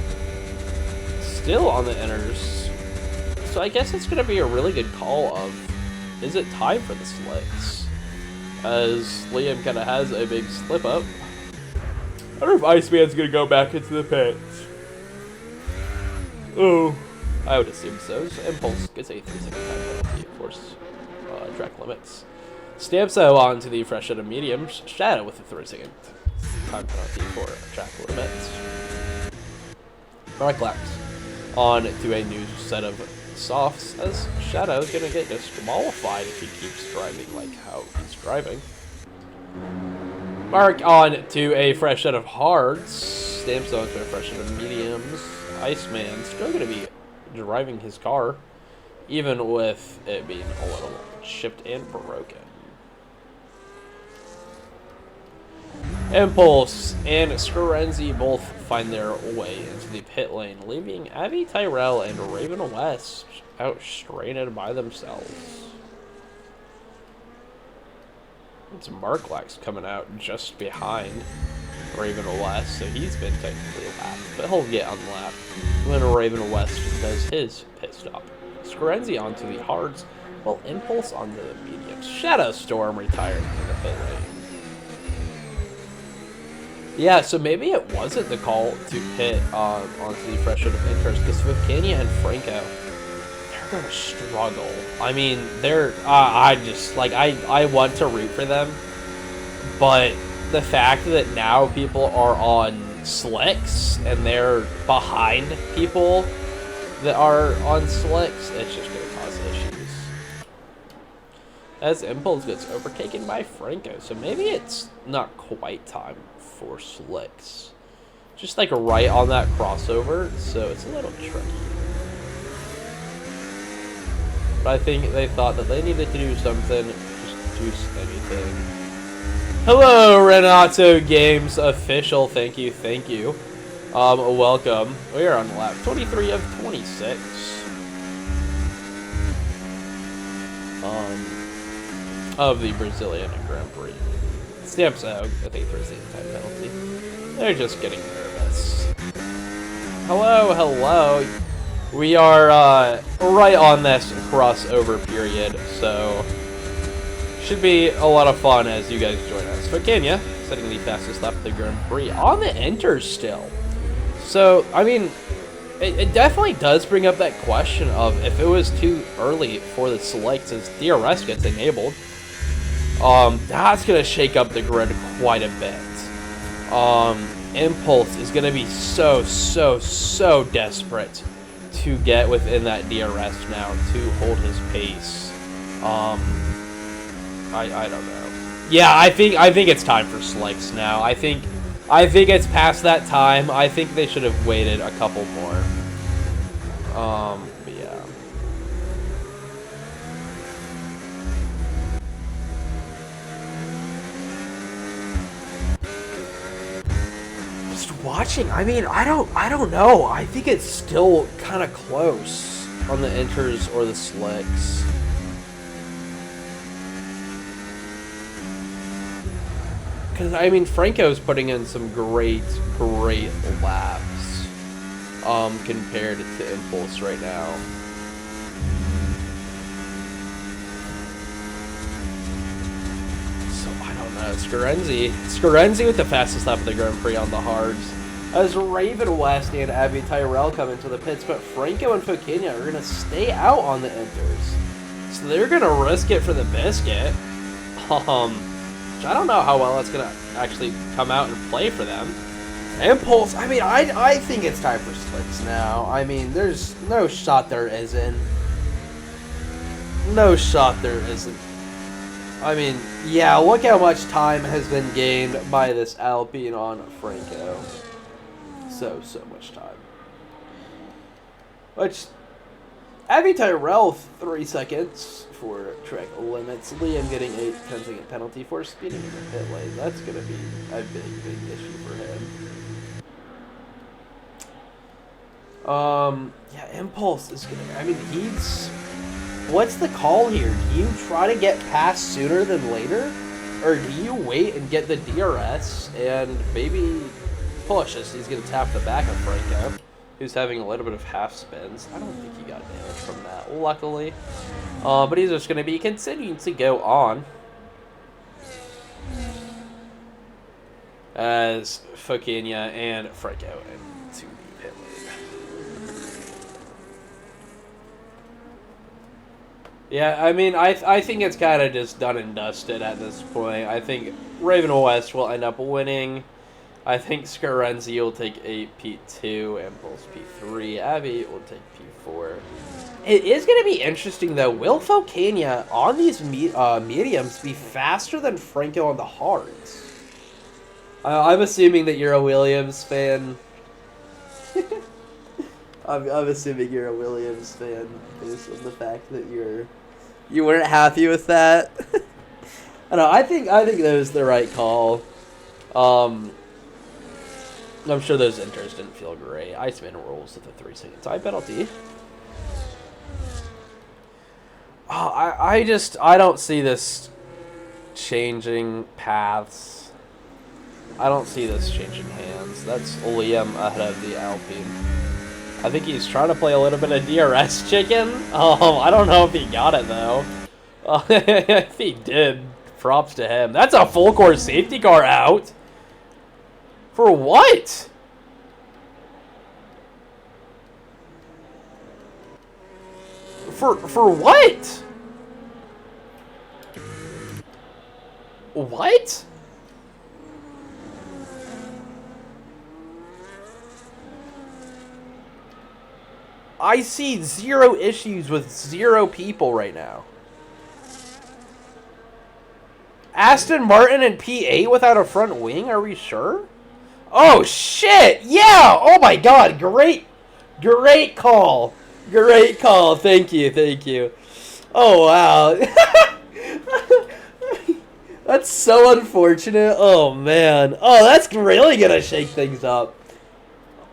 Still on the inners. So I guess it's going to be a really good call of, is it time for the slicks? As Liam kind of has a big slip up. I wonder if Iceman's going to go back into the pits. Oh. I would assume so. So Impulse gets a 3-second time penalty, of course. Track limits. Stamso onto the fresh set of mediums. Shadow with a 3-second time penalty for track limits. Mark laps on to a new set of softs, as Shadow's gonna get disqualified if he keeps driving like how he's driving. Mark on to a fresh set of hards. Stamps on to a fresh set of mediums. Iceman still gonna be driving his car, even with it being a little chipped and broken. Impulse and Scorenzi both find their way into the pit lane, leaving Abby Tyrell and Raven West out stranded by themselves. It's Marklax coming out just behind Raven West, so he's been technically lapped, but he'll get unlapped when Raven West does his pit stop. Scorenzi onto the hards, while Impulse onto the mediums. Shadow Storm retired in the pit lane. Yeah, so maybe it wasn't the call to pit onto the fresh out of interest, because with Kenya and Franco, they're going to struggle. I mean, I want to root for them, but the fact that now people are on slicks and they're behind people that are on slicks, it's just going to cause issues. As Impulse gets overtaken by Franco, so maybe it's not quite time for slicks. Just like right on that crossover, so it's a little tricky. But I think they thought that they needed to do something, just do anything. Hello, Renato Games official. Thank you, thank you. Welcome. We are on lap 23 of 26. Of the Brazilian Grand Prix. Stamps out with a 3-second time penalty. They're just getting nervous. Hello, hello. We are right on this crossover period, so should be a lot of fun as you guys join us. But Kenya, setting the fastest lap of the Grand Prix on the enters still. So, I mean, it definitely does bring up that question of if it was too early for the select as DRS gets enabled. That's going to shake up the grid quite a bit. Impulse is going to be so desperate to get within that DRS now to hold his pace. I don't know. Yeah, I think it's time for slicks now. I think it's past that time. I think they should have waited a couple more. But yeah. Just watching, I mean, I don't know. I think it's still kind of close on the enters or the slicks. Because, I mean, Franco's putting in some great laps. compared to Impulse right now. So, I don't know. Scarenzi with the fastest lap of the Grand Prix on the hards. As Raven West and Abby Tyrell come into the pits, but Franco and Fokina are going to stay out on the inters. So they're going to risk it for the biscuit. Which I don't know how well that's going to actually come out and play for them. Impulse, I mean, I think it's time for slicks now. I mean, there's no shot there isn't. No shot there isn't. I mean, yeah, look how much time has been gained by this Alpine on Franco. So much time. Which, Abby Tyrell, 3 seconds for track limits. Liam getting a 10-second penalty for speeding in the pit lane. That's going to be a big issue for him. Yeah, Impulse is going to, I mean, what's the call here? Do you try to get past sooner than later? Or do you wait and get the DRS and maybe push as he's going to tap the back of Franco, who's having a little bit of half spins. I don't think he got damage from that, luckily. But he's just going to be continuing to go on as Fokina and Franco into the pit lane. Yeah, I mean, I think it's kind of just done and dusted at this point. I think Raven West will end up winning. I think Scarenzi will take a P2, Impulse P3, Abby will take P4. It is going to be interesting, though. Will Fokina on these mediums be faster than Franco on the hards? I'm assuming that you're a Williams fan. I'm assuming you're a Williams fan based on the fact that you weren't happy with that. I don't know. I think that was the right call. I'm sure those inters didn't feel great. Iceman rolls with a 3-second time penalty. Oh, I don't see this changing paths. I don't see this changing hands. That's Liam ahead of the Alpine. I think he's trying to play a little bit of DRS chicken. I don't know if he got it, though. If he did, props to him. That's a full course safety car out. For what? For what? What? I see 0 issues with 0 people right now. Aston Martin and P8 without a front wing? Are we sure? Oh, shit! Yeah! Oh, my God! Great call! Great call! Thank you. Oh, wow. That's so unfortunate. Oh, man. Oh, that's really gonna shake things up.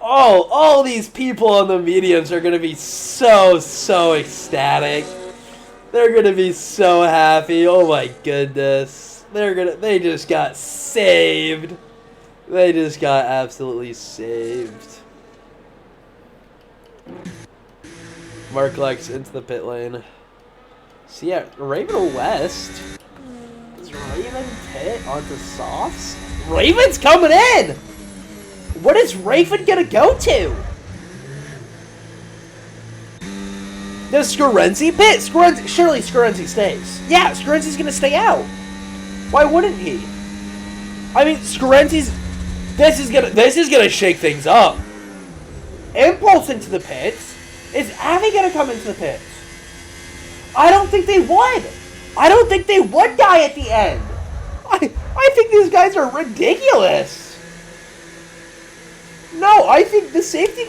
Oh, all these people on the mediums are gonna be so ecstatic. They're gonna be so happy. Oh, my goodness. They just got saved. They just got absolutely saved. Mark Lex into the pit lane. So yeah, Raven West. Does Raven pit onto softs? Raven's coming in! What is Raven gonna go to? Does Scarenzi pit? Surely Scarenzi stays. Yeah, Scarenzi's gonna stay out. Why wouldn't he? I mean, Scarenzi's... This is gonna shake things up. Impulse into the pits. Is Abby gonna come into the pits? I don't think they would. I don't think they would die at the end. I think these guys are ridiculous. No, I think the safety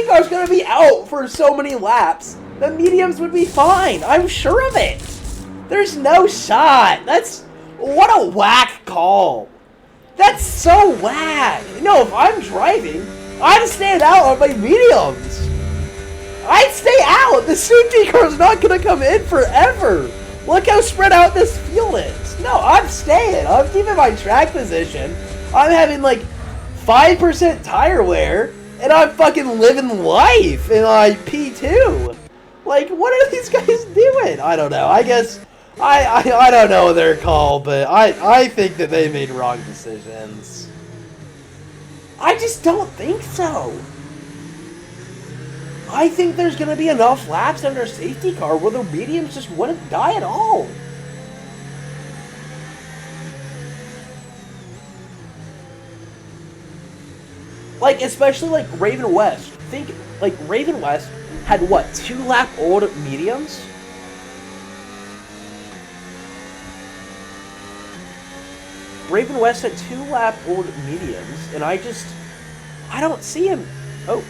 car is gonna be out for so many laps. The mediums would be fine. I'm sure of it. There's no shot. What a whack call. That's so whack. No, if I'm driving, I'd stand out on my mediums. I'd stay out. The safety car's not going to come in forever. Look how spread out this field is. No, I'm staying. I'm keeping my track position. I'm having like 5% tire wear. And I'm fucking living life in like P2. Like, what are these guys doing? I don't know. I guess I don't know what they're called, but I think that they made wrong decisions. I just don't think so. I think there's gonna be enough laps under safety car where the mediums just wouldn't die at all. Like, especially like Raven West. Think, like, Raven West had what, 2-lap-old mediums? Raven West had 2-lap-old mediums, and I don't see him. Oh.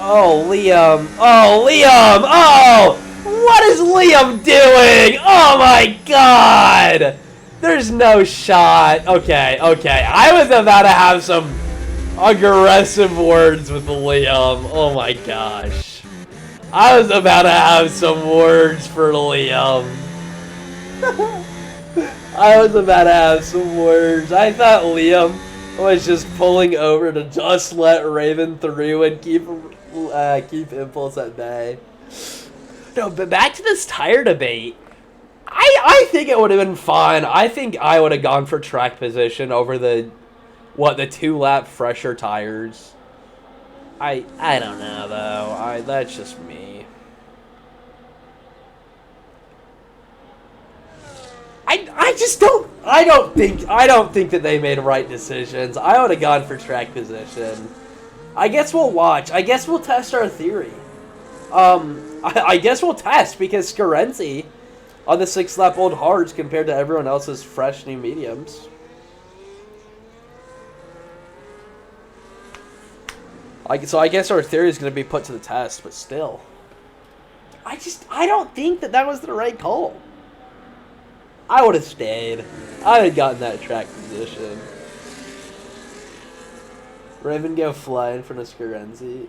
Oh, Liam. Oh, Liam. Oh! What is Liam doing? Oh my god! There's no shot. Okay, okay. I was about to have some aggressive words with Liam. Oh my gosh. I was about to have some words for Liam. I was about to have some words. I thought Liam was just pulling over to just let Raven through and keep Impulse at bay. No, but back to this tire debate. I think it would have been fine. I think I would have gone for track position over the 2-lap fresher tires. I don't know though. That's just me. I don't think that they made right decisions. I would have gone for track position. I guess we'll watch. I guess we'll test our theory. I guess we'll test because Scarenzi on the 6-lap-old hards compared to everyone else's fresh new mediums. So I guess our theory is going to be put to the test, but still. I don't think that was the right call. I would have stayed. I would have gotten that track position. Raven go fly in front of Scarenzi.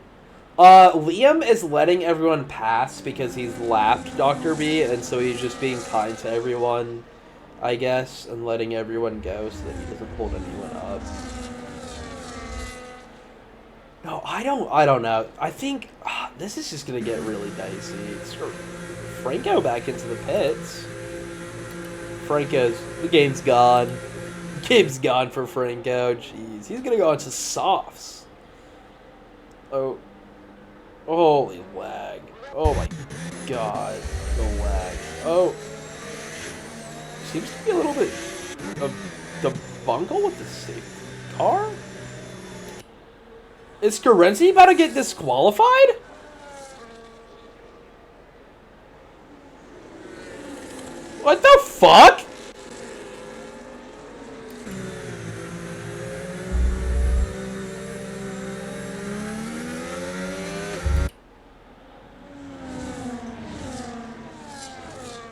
Liam is letting everyone pass because he's lapped Dr. B, and so he's just being kind to everyone, I guess, and letting everyone go so that he doesn't hold anyone up. No, I don't know. I think this is just gonna get really dicey. It's Franco back into the pits. The game's gone. The game's gone for Franco. Jeez, he's gonna go into softs. Oh. Holy lag. Oh my god. The lag. Oh. Seems to be a little bit of the bungle with the safety car? Is Scarenzi about to get disqualified? What the fuck?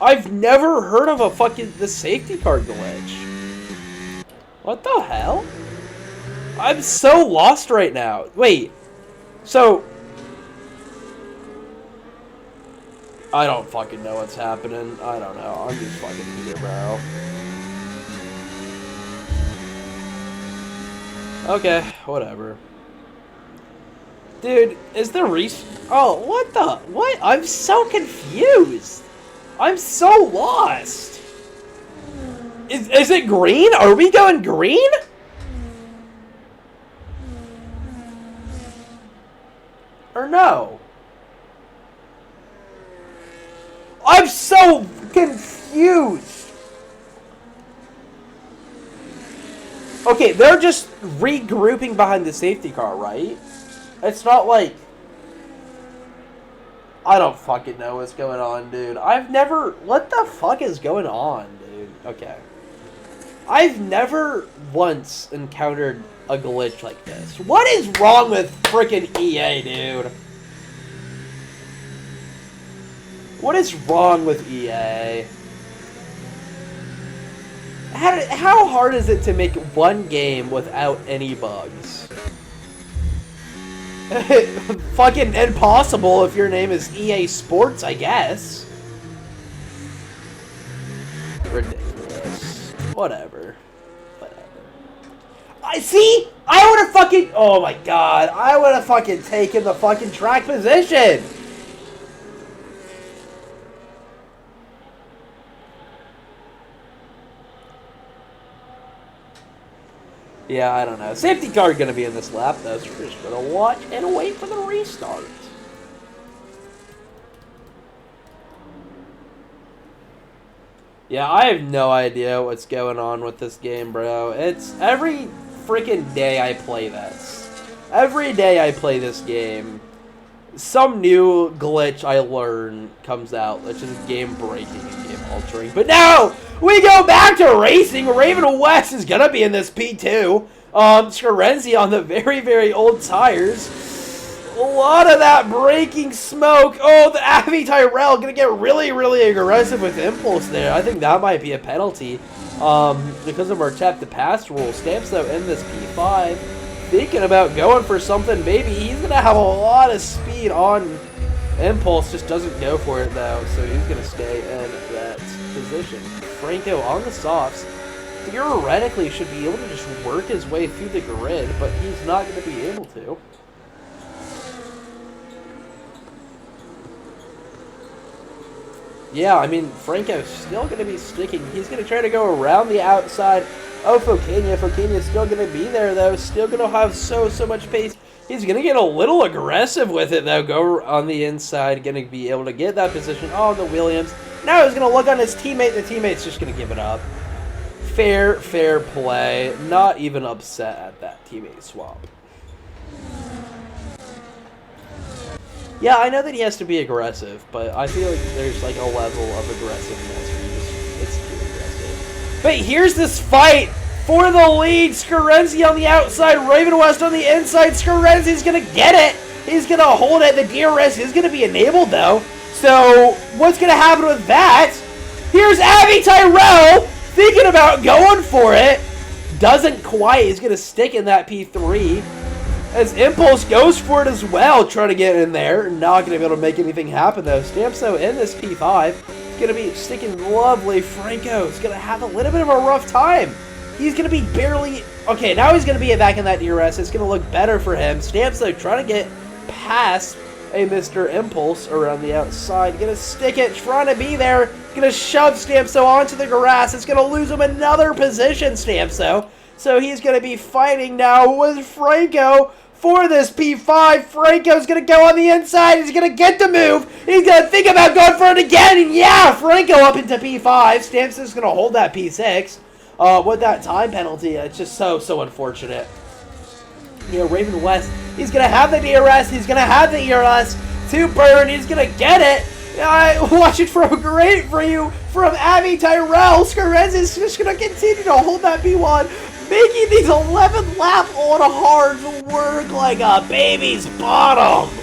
I've never heard of the safety car glitch. What the hell? I'm so lost right now. Wait. So I don't fucking know what's happening. I don't know. I'm just fucking here, bro. Okay, whatever. Dude, is the Oh, what the? What? I'm so confused. I'm so lost. Is it green? Are we going green? Or no? I'm so confused. Okay, they're just regrouping behind the safety car, right? It's not like... I don't fucking know what's going on, dude. What the fuck is going on, dude? Okay. I've never once encountered a glitch like this. What is wrong with freaking EA, dude? What is wrong with EA? How hard is it to make one game without any bugs? Fucking impossible if your name is EA Sports, I guess. Ridiculous. Whatever. See? I would have fucking... Oh my god. I would have fucking taken the fucking track position. Yeah, I don't know. Safety car going to be in this lap, though, so we're just going to watch and wait for the restart. Yeah, I have no idea what's going on with this game, bro. It's every freaking day I play this. Every day I play this game, some new glitch I learn comes out that's just game-breaking and game-altering. But no! We go back to racing. Raven West is going to be in this P2. Scarenzi on the very, very old tires. A lot of that braking smoke. Oh, the Avi Tyrell going to get really, really aggressive with impulse there. I think that might be a penalty because of our tap to pass rule. Stamps, though, in this P5. Thinking about going for something, maybe he's going to have a lot of speed on impulse. Just doesn't go for it, though, so he's going to stay in that position. Franco on the softs theoretically should be able to just work his way through the grid, but he's not going to be able to. Yeah, I mean, Franco's still going to be sticking. He's going to try to go around the outside of Focania. Focania's still going to be there, though. Still going to have so much pace. He's going to get a little aggressive with it, though. Go on the inside, going to be able to get that position on the Williams. Now he's going to look on his teammate. The teammate's just going to give it up. Fair play. Not even upset at that teammate swap. Yeah, I know that he has to be aggressive, but I feel like there's like a level of aggressiveness where it's too aggressive. But here's this fight for the lead. Scarenzi on the outside, Raven West on the inside. Scarenzi's going to get it. He's going to hold it. The DRS is going to be enabled, though. So what's going to happen with that? Here's Avi Tyrell thinking about going for it. Doesn't quite. He's going to stick in that P3. As Impulse goes for it as well, trying to get in there. Not going to be able to make anything happen, though. Stamso in this P5. It's going to be sticking lovely. Franco is going to have a little bit of a rough time. He's going to be barely... Okay, now he's going to be back in that DRS. It's going to look better for him. Stamso trying to get past a Mr. Impulse around the outside. Going to stick it, trying to be there. Going to shove Stamso onto the grass. It's going to lose him another position, Stamso. So he's going to be fighting now with Franco for this P5. Franco's going to go on the inside. He's going to get the move. He's going to think about going for it again. And yeah, Franco up into P5. Stamps going to hold that P6 with that time penalty. It's just so unfortunate. You know, Raven West, he's going to have the DRS. He's going to have the ERS to burn. He's going to get it. Watch it from great for you from Avi Tyrell. Scarenzi is just going to continue to hold that P1. Making these 11th lap on hard work like a baby's bottom.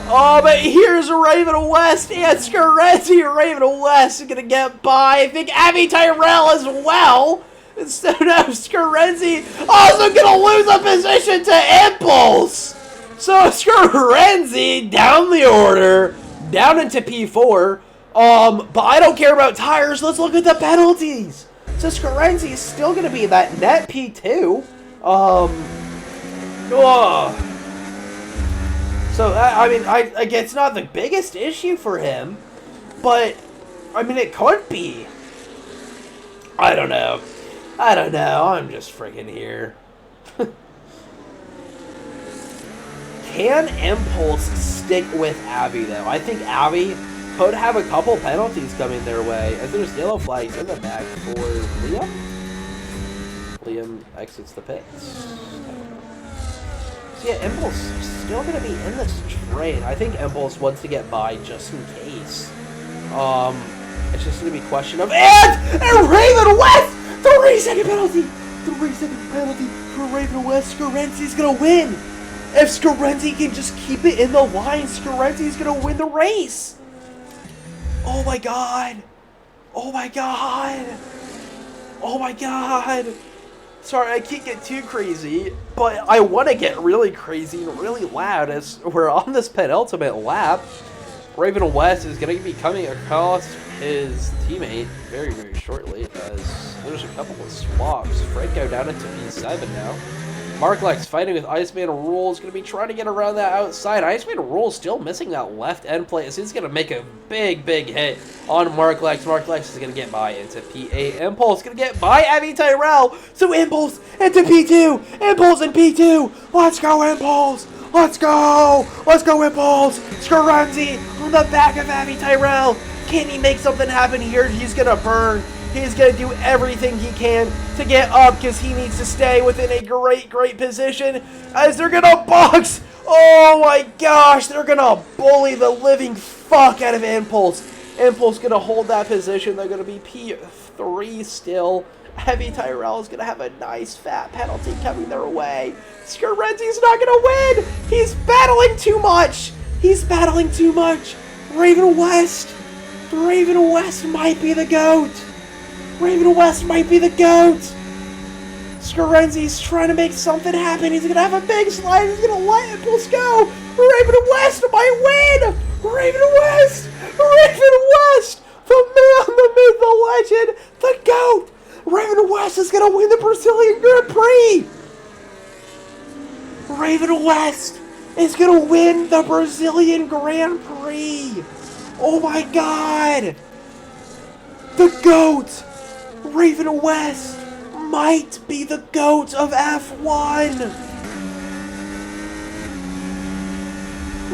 Oh, but here's Raven West and Scarenzi. Raven West is going to get by. I think Avi Tyrell as well. And so now Scarenzi also going to lose a position to Impulse. So Scarenzi down the order, down into P4. But I don't care about tires. Let's look at the penalties. So Scarenzi is still going to be that net P2. So, I mean, I guess it's not the biggest issue for him. But, I mean, it could be. I don't know. I'm just freaking here. Can Impulse stick with Avi, though? I think Avi could have a couple penalties coming their way, as there's yellow flags in the back for Liam. Liam exits the pits. So yeah, Impulse still going to be in this train. I think Impulse wants to get by just in case. It's just going to be a question of... And Raven West! 3-second penalty! 3-second penalty for Raven West. Scarenzi's going to win! If Scarenzi can just keep it in the line, Scarenzi's going to win the race! Oh my god! Oh my god! Oh my god! Sorry, I can't get too crazy, but I want to get really crazy and really loud as we're on this penultimate lap. Raven West is going to be coming across his teammate very, very shortly, as there's a couple of swaps. Franco down into P7 now. Marklex fighting with Iceman Rule is going to be trying to get around that outside. Iceman Rule still missing that left end play, as he's going to make a big, big hit on Marklex. Marklex is going to get by into P8. Impulse going to get by Abby Tyrell. So Impulse into P2. Impulse in P2. Let's go, Impulse. Let's go! Let's go, Impulse! Scarenzi on the back of Abby Tyrell. Can he make something happen here? He's going to burn. He's going to do everything he can to get up because he needs to stay within a great, great position as they're going to box. Oh my gosh, they're going to bully the living fuck out of Impulse. Impulse going to hold that position. They're going to be P3 still. Heavy Tyrell is going to have a nice fat penalty coming their way. Scarenzi's not going to win. He's battling too much. He's battling too much. Raven West. Raven West might be the GOAT. Raven West might be the GOAT. Scarenzi's trying to make something happen. He's going to have a big slide. He's going to let Impulse go. Raven West might win. Raven West. Raven West. The man, the myth, the legend, the GOAT. Raven West is going to win the Brazilian Grand Prix! Raven West is going to win the Brazilian Grand Prix! Oh my god! The GOAT! Raven West might be the GOAT of F1!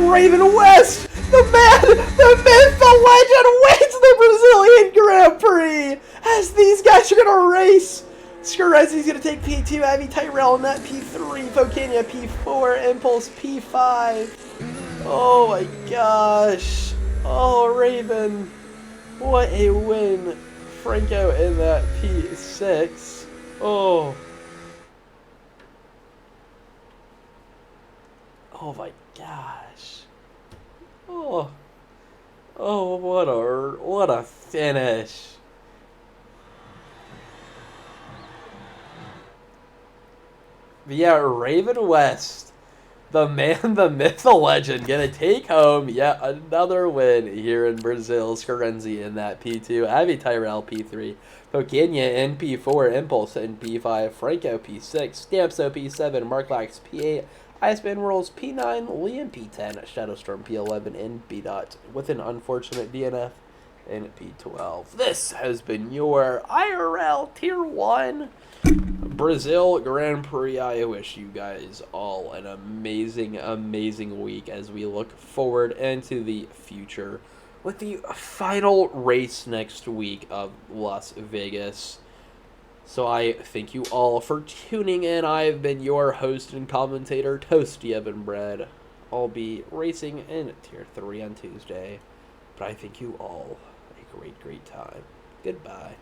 Raven West, the man, the myth, the legend, wins the Brazilian Grand Prix! As these guys are going to race. Scarenzi's going to take P2, Abby Tyrell in that P3, Pokinia P4, Impulse P5. Oh my gosh. Oh, Raven. What a win. Franco in that P6. Oh. Oh my gosh. Oh. Oh, what a finish. But yeah, Raven West, the man, the myth, the legend, gonna take home yet another win here in Brazil. Scarenzi in that P2, Abby Tyrell P3, Pokinia in P4, Impulse in P5, Franco P6, Stamso P7, Marklax P8, Iceman Rules P9, Liam P10, Shadowstorm P11 in B dot with an unfortunate DNF in P12. This has been your IRL Tier 1 Brazil Grand Prix. I wish you guys all an amazing, amazing week as we look forward into the future with the final race next week of Las Vegas. So I thank you all for tuning in. I've been your host and commentator, Toasty Evan Bread. I'll be racing in Tier 3 on Tuesday. But I thank you all a great, great time. Goodbye.